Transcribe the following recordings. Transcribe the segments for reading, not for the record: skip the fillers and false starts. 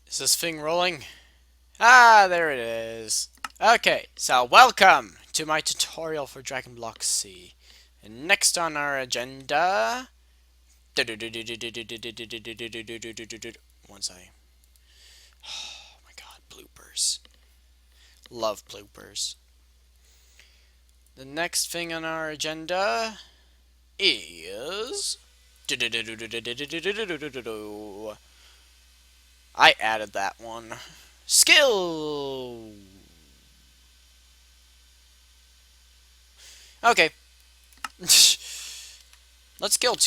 Is this thing rolling? Ah, there it is. Okay, so welcome to my tutorial for Dragon Block C. And next on our agenda... Once I... Oh my god, bloopers. Love bloopers. The next thing on our agenda is... I added that one. Skill! Okay. Let's kill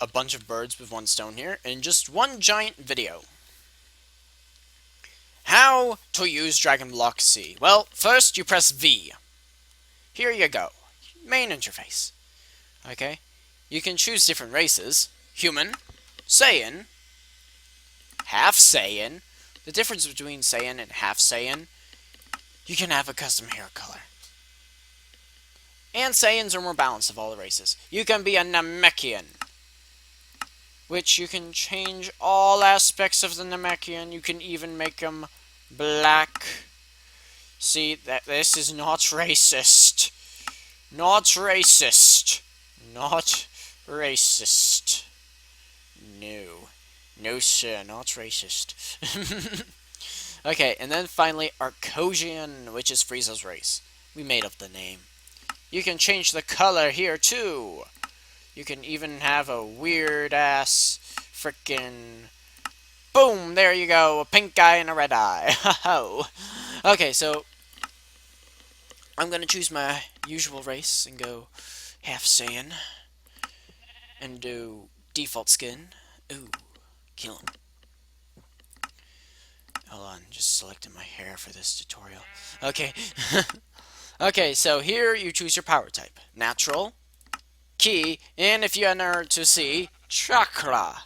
a bunch of birds with one stone here in just one giant video. How to use Dragon Block C? Well, first you press V. Here you go. Main interface. Okay. You can choose different races. Human, Saiyan, Half Saiyan. The difference between Saiyan and Half Saiyan, you can have a custom hair color. And Saiyans are more balanced of all the races. You can be a Namekian, which you can change all aspects of the Namekian. You can even make them black. See, that this is not racist. Not racist. Not racist. No. No, sir, not racist. Okay, and then finally, Arcosian, which is Frieza's race. We made up the name. You can change the color here, too. You can even have a weird-ass frickin'... Boom! There you go! A pink eye and a red eye. Ho-ho! Okay, so... I'm gonna choose my usual race and go Half Saiyan. And do default skin. Ooh. Kill him. Hold on, just selecting my hair for this tutorial. Okay. Okay, so here you choose your power type. Natural, Ki, and if you enter to C, Chakra.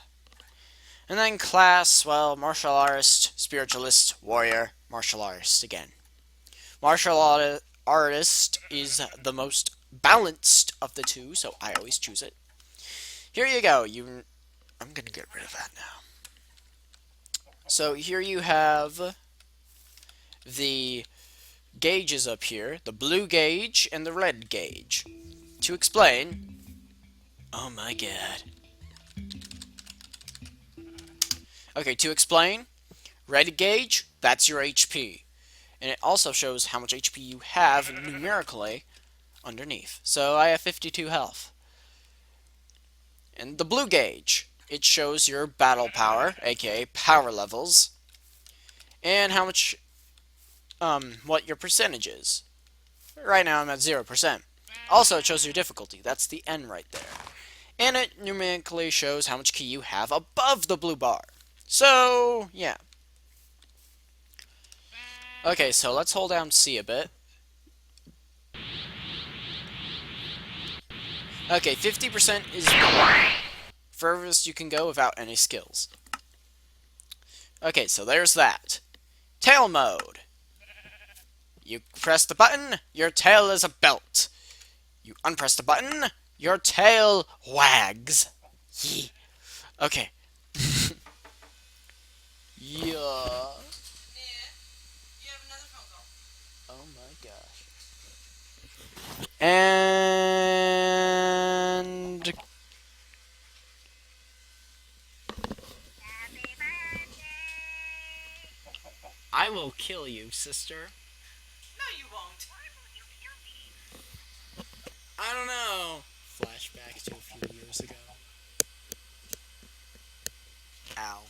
And then class, well, martial artist, spiritualist, warrior, martial artist again. Martial artist is the most balanced of the two, so I always choose it. Here you go. I'm gonna get rid of that now. So here you have the gauges up here, the blue gauge and the red gauge. To explain, oh my god. Okay, to explain, red gauge, that's your HP. And it also shows how much HP you have numerically underneath. So I have 52 health. And the blue gauge, it shows your battle power, aka power levels, and how much, what your percentage is. Right now I'm at 0%. Also, it shows your difficulty. That's the N right there. And it numerically shows how much ki you have above the blue bar. So, yeah. Okay, so let's hold down C a bit. Okay, 50% is furthest you can go without any skills. Okay, so there's that. Tail mode. You press the button, your tail is a belt. You unpress the button, your tail wags. Yee. Okay. Yeah. Oh my gosh. And... I will kill you, sister. No, you won't. I don't know. Flashback to a few years ago. Ow.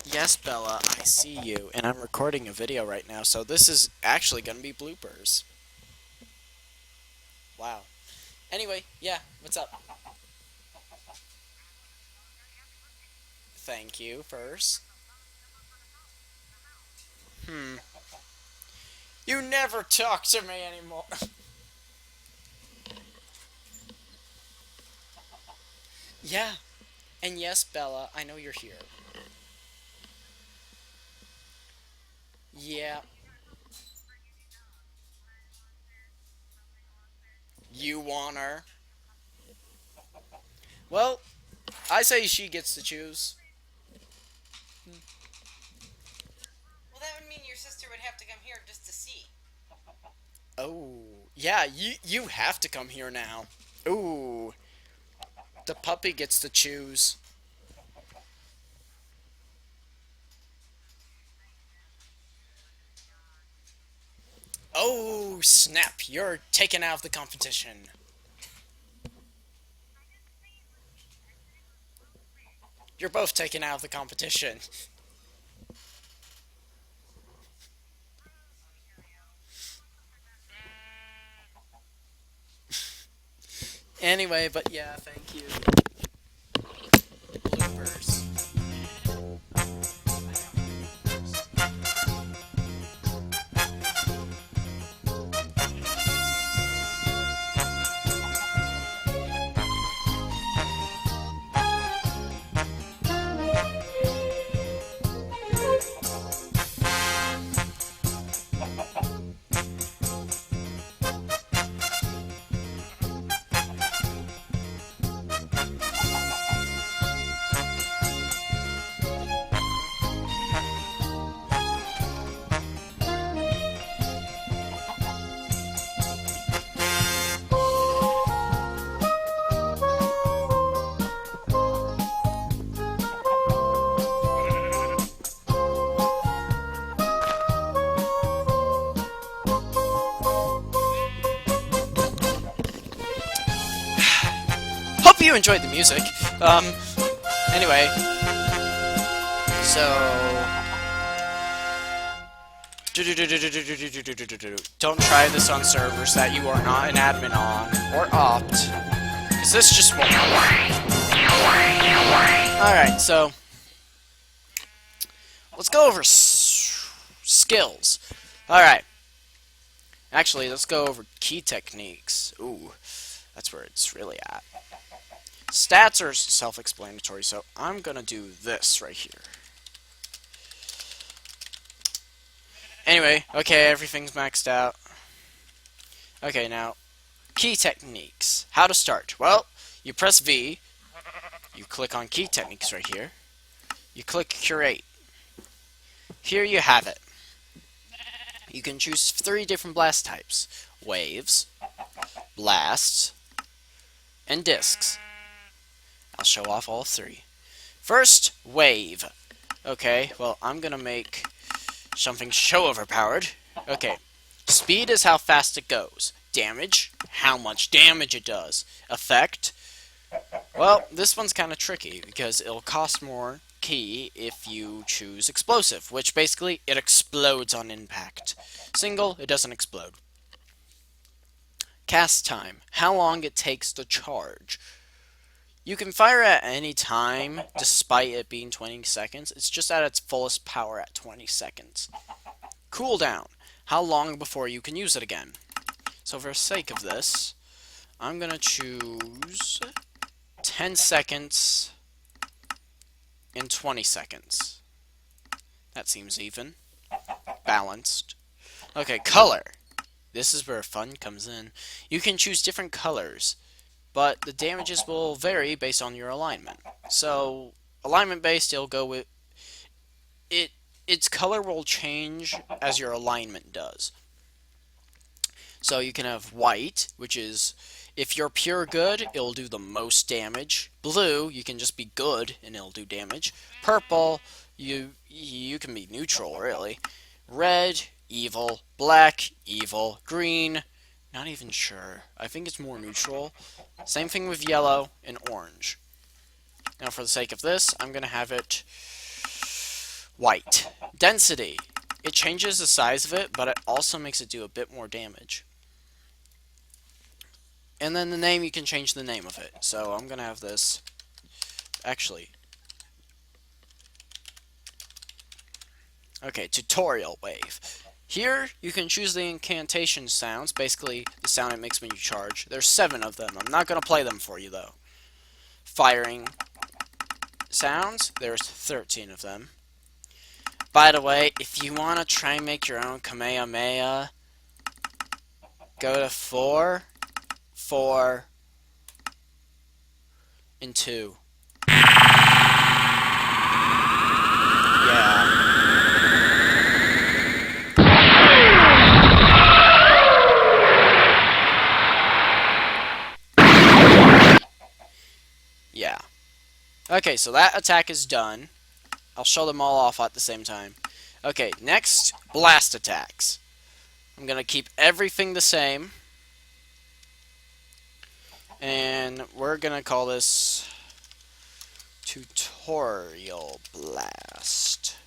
Yes, Bella, I see you, and I'm recording a video right now, so this is actually gonna be bloopers. Wow. Anyway, yeah, what's up? Thank you, first. You never talk to me anymore. Yeah. And yes, Bella, I know you're here. Yeah. You want her? Well, I say she gets to choose. Well, that would mean your sister would have to come here just to see. Oh, yeah, you have to come here now. Ooh, the puppy gets to choose. Oh, snap, you're taken out of the competition. You're both taken out of the competition. Anyway, but yeah, thank you. Bloopers. Hope you enjoyed the music. Anyway, so don't try this on servers that you are not an admin on or opt, because this just won't work. Alright, so let's go over skills. Alright, actually, let's go over key techniques. Ooh, that's where it's really at. Stats are self-explanatory, so I'm gonna do this right here. Anyway, okay, everything's maxed out. Okay, now, key techniques. How to start? Well, you press V, you click on key techniques right here, you click curate. Here you have it. You can choose 3 different blast types: waves, blasts, and discs. I'll show off all 3. First, wave. Okay, well, I'm gonna make something so overpowered. Okay, speed is how fast it goes. Damage, how much damage it does. Effect, well, this one's kind of tricky because it'll cost more key if you choose explosive, which basically it explodes on impact. Single, it doesn't explode. Cast time, how long it takes to charge. You can fire at any time, despite it being 20 seconds. It's just at its fullest power at 20 seconds. Cooldown, how long before you can use it again. So for the sake of this, I'm going to choose 10 seconds and 20 seconds. That seems even. Balanced. Okay, color. This is where fun comes in. You can choose different colors, but the damages will vary based on your alignment. So, alignment based, it'll go with it. Its color will change as your alignment does. So you can have white, which is if you're pure good, it'll do the most damage. Blue, you can just be good and it'll do damage. Purple, you can be neutral really. Red, evil. Black, evil. Green, not even sure. I think it's more neutral. Same thing with yellow and orange. Now for the sake of this, I'm going to have it white. Density. It changes the size of it, but it also makes it do a bit more damage. And then the name, you can change the name of it. So I'm going to have this, actually. Okay, tutorial wave. Here, you can choose the incantation sounds, basically the sound it makes when you charge. There's 7 of them. I'm not going to play them for you, though. Firing sounds, there's 13 of them. By the way, if you want to try and make your own Kamehameha, go to 4, 4, and 2. Okay, so that attack is done. I'll show them all off at the same time. Okay, next, blast attacks. I'm gonna keep everything the same. And we're gonna call this Tutorial Blast.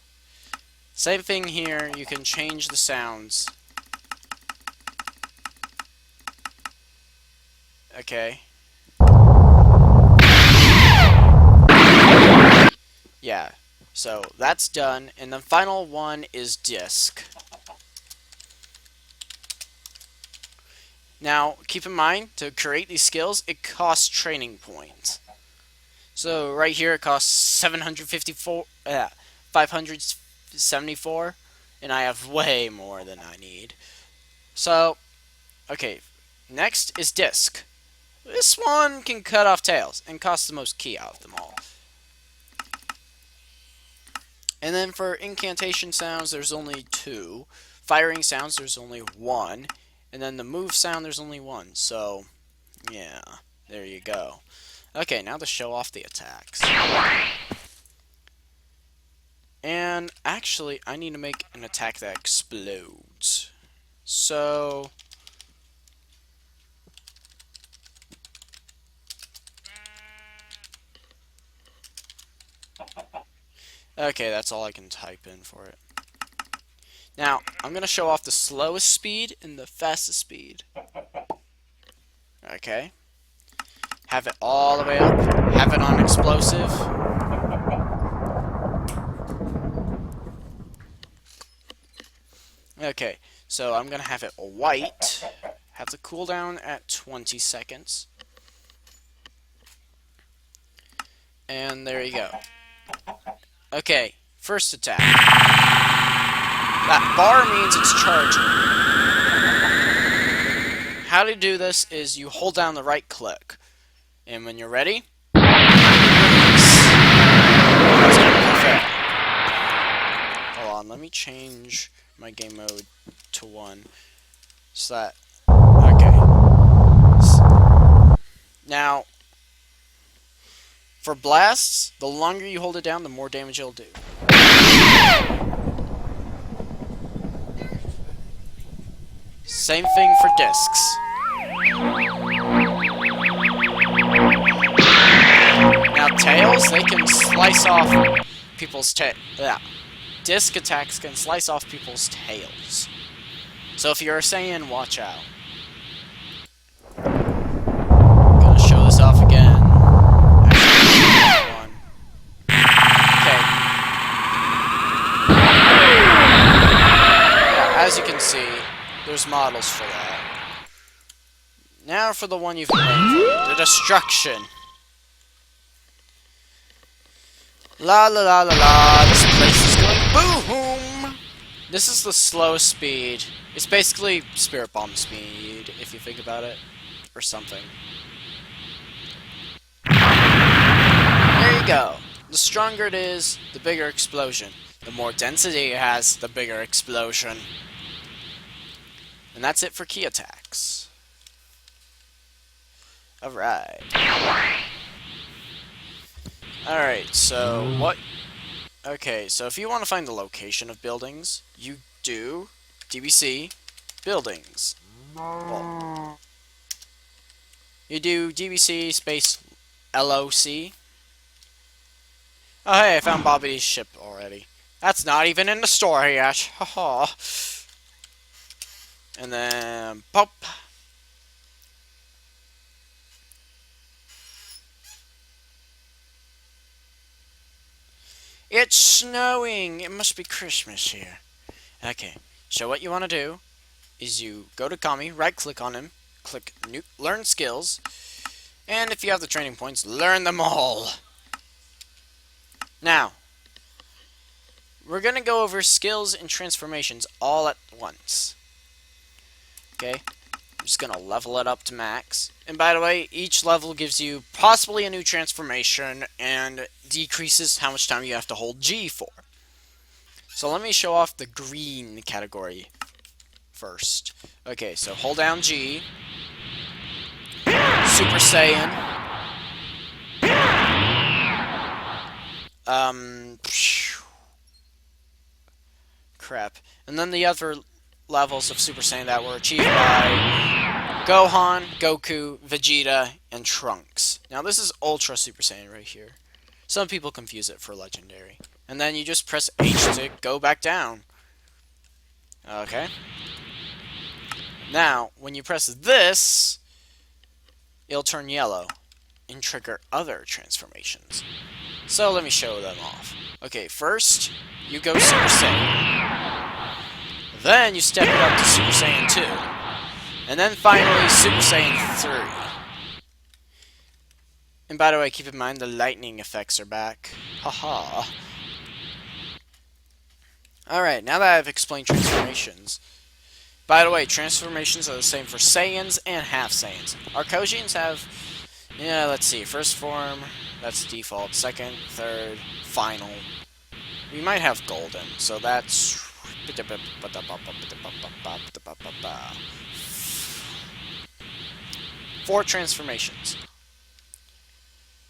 Same thing here, you can change the sounds. Okay. Yeah, so that's done, and the final one is disc. Now, keep in mind, to create these skills, it costs training points. So, right here, it costs 574, and I have way more than I need. So, okay, next is disc. This one can cut off tails, and costs the most key out of them all. And then for incantation sounds, there's only 2. Firing sounds, there's only 1. And then the move sound, there's only 1. So, yeah, there you go. Okay, now to show off the attacks. And actually, I need to make an attack that explodes. So, okay, that's all I can type in for it. Now, I'm going to show off the slowest speed and the fastest speed. Okay. Have it all the way up. Have it on explosive. Okay, so I'm going to have it white. Have the cooldown at 20 seconds. And there you go. Okay, first attack. That bar means it's charging. How to do this is you hold down the right click. And when you're ready, release. Hold on, let me change my game mode to 1. So that, okay. Now, for blasts, the longer you hold it down, the more damage it'll do. Same thing for discs. Now tails, they can slice off people's disc attacks can slice off people's tails. So if you're a Saiyan, watch out. I'm gonna show this off again. Actually, okay. Yeah, as you can see, there's models for that. Now for the one you've been waiting for, the destruction. La la la la la, this place is going boom! This is the slowest speed. It's basically Spirit Bomb speed, if you think about it. Or something. There you go. The stronger it is, the bigger explosion. The more density it has, the bigger explosion. And that's it for key attacks. Alright. Alright, so what... Okay, so if you want to find the location of buildings, you do DBC buildings. Well, you do DBC space LOC. Oh hey, I found Bobby's ship already. That's not even in the store yet. Haha. And then pop. It's snowing! It must be Christmas here. Okay, so what you want to do is you go to Kami, right-click on him, click new, Learn Skills, and if you have the training points, learn them all! Now, we're going to go over skills and transformations all at once. Okay? I'm just going to level it up to max. And by the way, each level gives you possibly a new transformation and decreases how much time you have to hold G for. So let me show off the green category first. Okay, so hold down G. Super Saiyan. Crap. And then the other levels of Super Saiyan that were achieved by Gohan, Goku, Vegeta, and Trunks. Now this is Ultra Super Saiyan right here. Some people confuse it for Legendary. And then you just press H to go back down. Okay. Now, when you press this, it'll turn yellow and trigger other transformations. So let me show them off. Okay, first, you go Super Saiyan. Then you step it up to Super Saiyan 2. And then finally, Super Saiyan 3. And by the way, keep in mind the lightning effects are back. Haha. Alright, now that I've explained transformations. By the way, transformations are the same for Saiyans and Half Saiyans. Arcosians have, let's see, first form, that's default, second, third, final. We might have golden, so that's 4 transformations.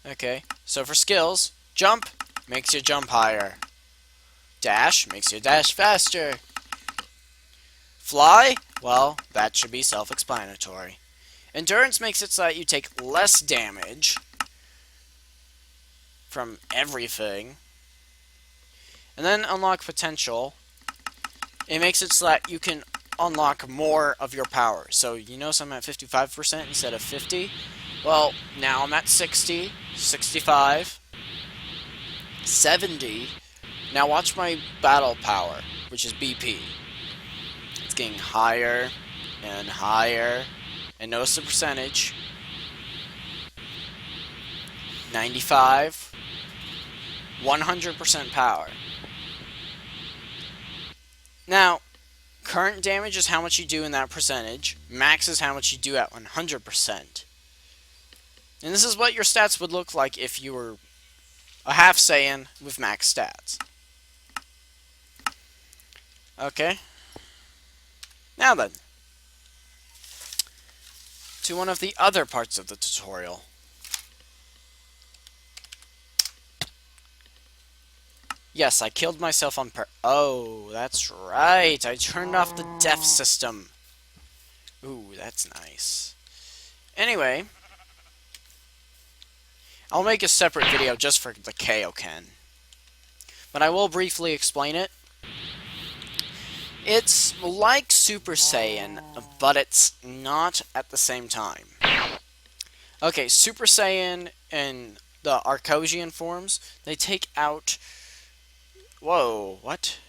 Okay, so for skills, jump makes you jump higher. Dash makes you dash faster. Fly? Well, that should be self-explanatory. Endurance makes it so that you take less damage from everything. And then unlock potential. It makes it so that you can unlock more of your power. So you notice I'm at 55% instead of 50. Well, now I'm at 60, 65, 70. Now watch my battle power, which is BP. It's getting higher and higher. And notice the percentage. 95, 100% power. Now, current damage is how much you do in that percentage. Max is how much you do at 100%. And this is what your stats would look like if you were a Half Saiyan with max stats. Okay. Now then, to one of the other parts of the tutorial. Yes, I killed myself on Oh, that's right. I turned off the death system. Ooh, that's nice. Anyway, I'll make a separate video just for the Kaioken. But I will briefly explain it. It's like Super Saiyan, but it's not at the same time. Okay, Super Saiyan and the Arcosian forms, they take out... Whoa, what?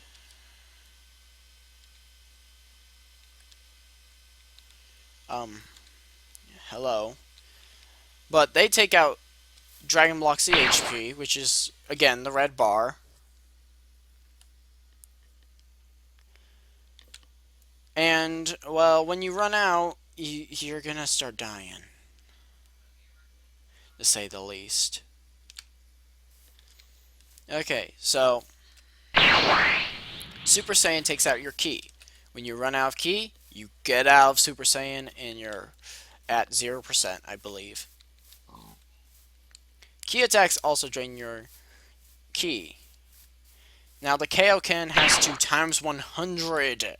Hello. But they take out Dragon Block Z HP, which is, again, the red bar. And, well, when you run out, you're gonna start dying. To say the least. Okay, so... Super Saiyan takes out your ki. When you run out of ki, you get out of Super Saiyan and you're at 0%, I believe. Ki attacks also drain your ki. Now the Kaioken has to times 100.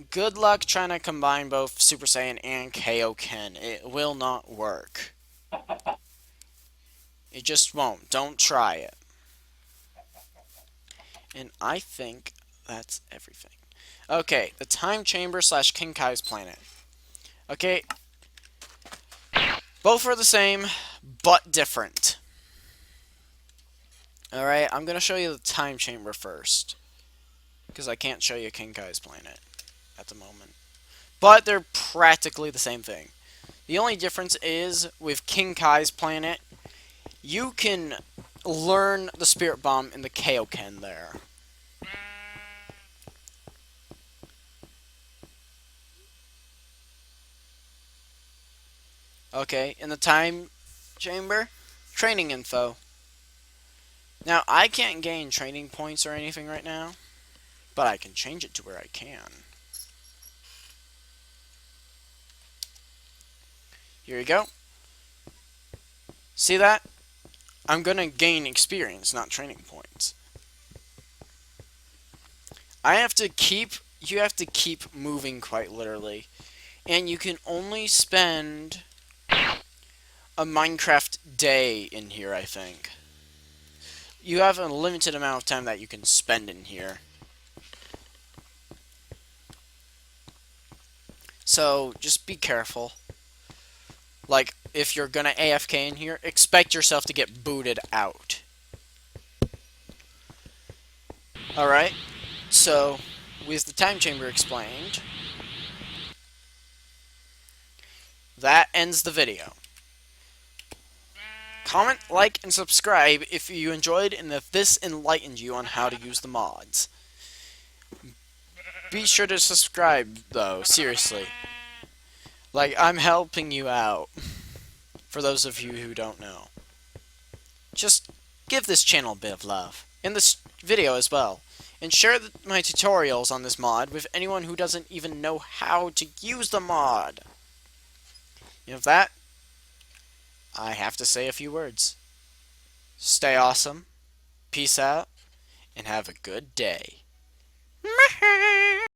Good luck trying to combine both Super Saiyan and Kaioken. It will not work. It just won't. Don't try it. And I think that's everything. Okay, the time chamber / King Kai's planet. Okay, both are the same, but different. Alright, I'm going to show you the time chamber first. Because I can't show you King Kai's planet at the moment. But they're practically the same thing. The only difference is, with King Kai's planet, you can learn the Spirit Bomb in the Kaioken there. Okay, in the time chamber, training info. Now, I can't gain training points or anything right now, but I can change it to where I can. Here you go. See that? I'm gonna gain experience, not training points. You have to keep moving quite literally. And you can only spend a Minecraft day in here, I think. You have a limited amount of time that you can spend in here. So, just be careful. Like, if you're gonna AFK in here, expect yourself to get booted out. Alright, so, with the time chamber explained, that ends the video. Comment, like, and subscribe if you enjoyed and if this enlightened you on how to use the mods. Be sure to subscribe, though, seriously. Like, I'm helping you out, for those of you who don't know. Just give this channel a bit of love, in this video as well, and share my tutorials on this mod with anyone who doesn't even know how to use the mod. And with that, I have to say a few words. Stay awesome, peace out, and have a good day.